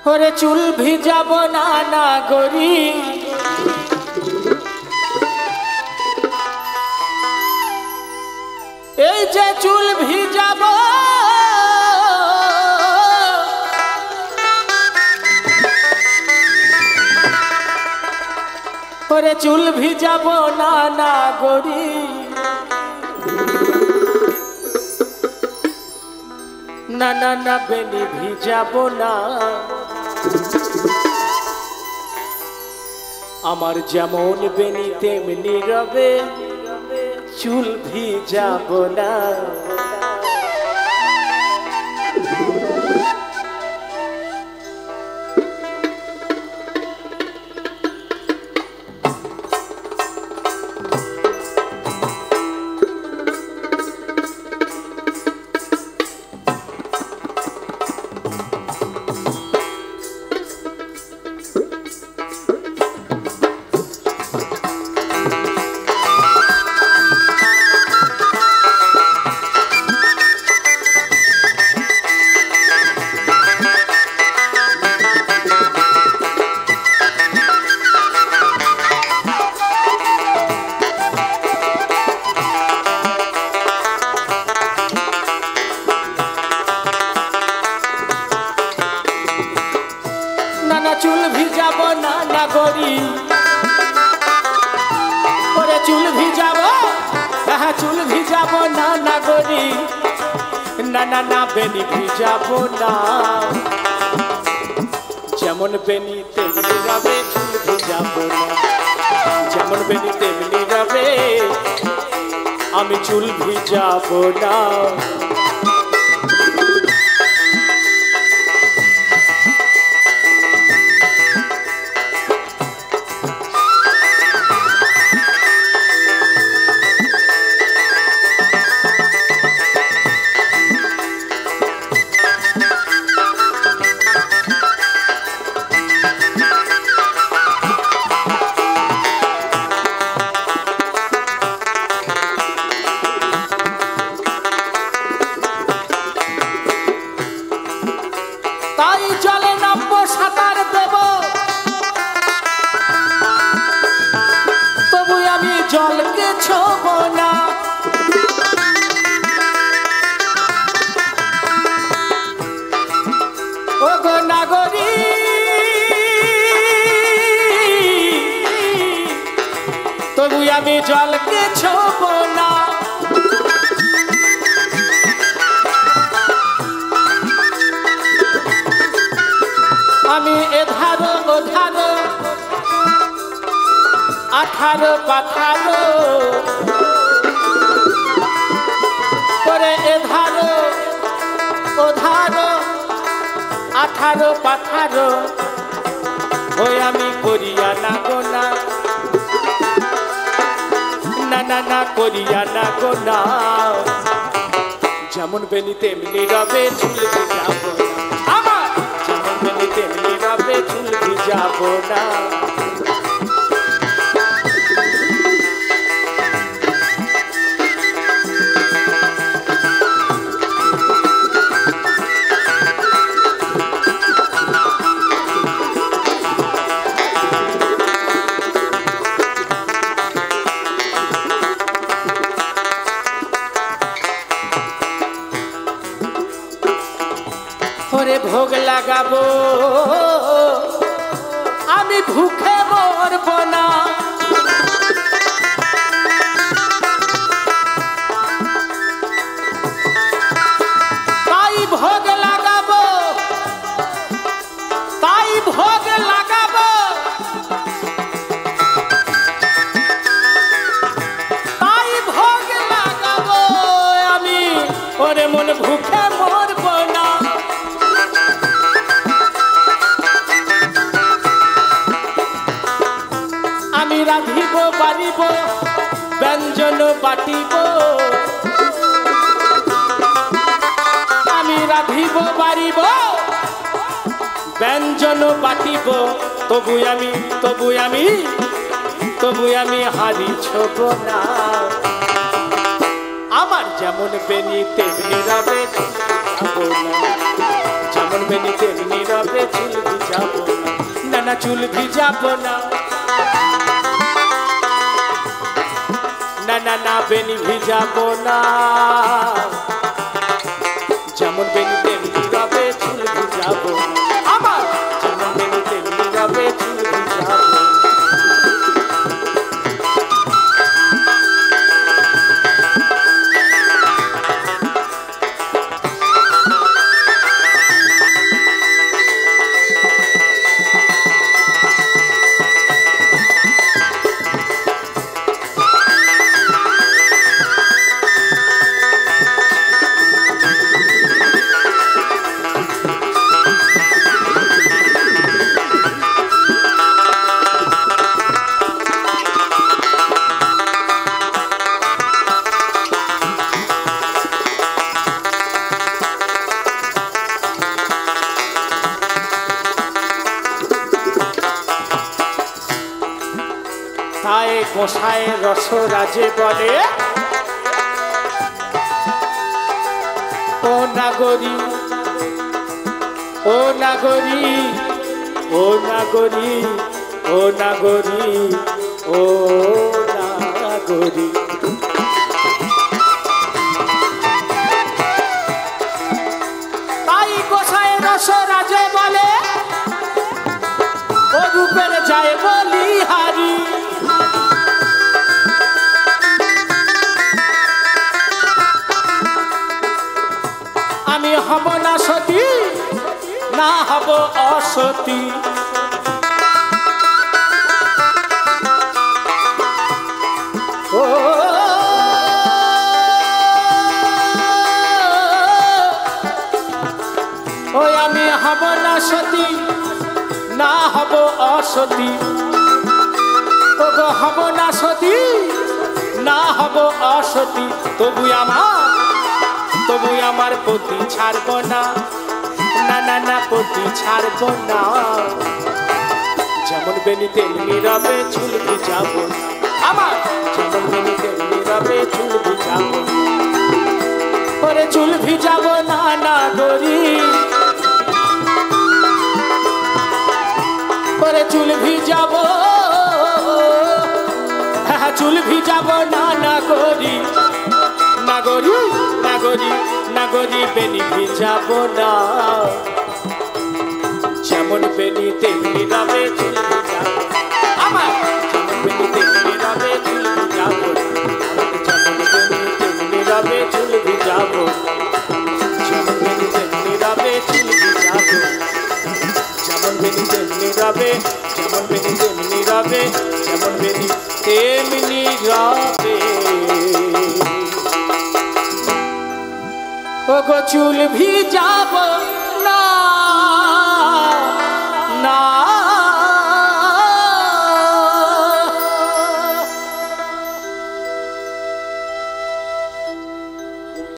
ওরে চুল ভিজাবো না না গরি এই যে চুল ভিজাবো ওরে চুল ভিজাবো না না গরি না না না বেনি ভিজাবো না আমার যেমন বেনি তেমনি রবে চুল ভিজাবো না चूल भिजाबो ना ना गोरी ओरे चूल भिजाबो हाँ चूल भिजाबो ना ना गोरी ना ना ना बेनी भिजाबो ना जेमन बेनी तेमनी रबे चूल भिजाबो ना जेमन बेनी तेमनी रबे आमी चूल भिजाबो ना जल के छोबो ना ओ गो नागरी तबु आमी जल के छोबो ना आमी एधारो ओधारो आठारो पाठारो ओरे एधारो ओधारो आठारो पाठारो ओय आमी करिया ना गोना ना ना ना करिया ना गोना जेमन बेनी तेमनी रबे चुल भिजाबो ना आमार जेमन बेनी तेमनी रबे चुल भिजाबो ना ओरे भोग लगाबो आमी भूखे मरबो ना ताई भोग लगाबो ताई भोग लगाबो ताई भोग लगाबो आमी ओरे मन भूखे मरबो ना राधिब बारिब व्यंजन बाटिब आमी राधिब बारिब व्यंजन बाटिब तबु आमी हारी छोब ना आमार जेमन बेनी तेमनी रबे ভিজাবো না, যেমন বেনি তেমনি রবে চুল ভিজাবো না, না না চুল ভিজাবো না, না না না বেনি ভিজাবো না, যেমন বেনি তেমনি রবে চুল ভিজাবো না, আমার যেমন বেনি তেমনি রবে চুল ভিজাবো না। তাই গোসাই রসরাজে বলে ও নাগরী, ও নাগরী, ও নাগরী, ও নাগরী, ও নাগরী, তাই গোসাই রসরাজে বলে ও রূপের যায় বলিহারি, আমি হব না সতী, না হব অসতী, ও ওই আমি হব না সতী, না হব অসতী, ও গো হব না সতী, না হব অসতী, তবু আমার পতি ছাড়ব না, না না না পতি ছাড়ব না, যেমন বেনি তেমনি রবে চুল ভিজাবো না, আমার যেমন বেনি তেমনি রবে চুল ভিজাবো না, ওরে চুল ভিজাবো না নাগরী, ওরে চুল ভিজাবো, হ্যাঁ চুল ভিজাবো না নাগরী, নাগরী, নাগরী, নাগরী বেনি ভিজাবো না, যেমন বেনি তেমনি রবে চুল ভিজাবো, আমার যেমন বেনি তেমনি রবে চুল ভিজাবো, যেমন বেনি তেমনি রবে চুল ভিজাবো, যেমন বেনি তেমনি রবে চুল ভিজাবো, যেমন বেনি তেমনি রবে, যেমন বেনি তেমনি রবে, যেমন বেনি তেমনি রবে, ও গো চুল ভিজাবো।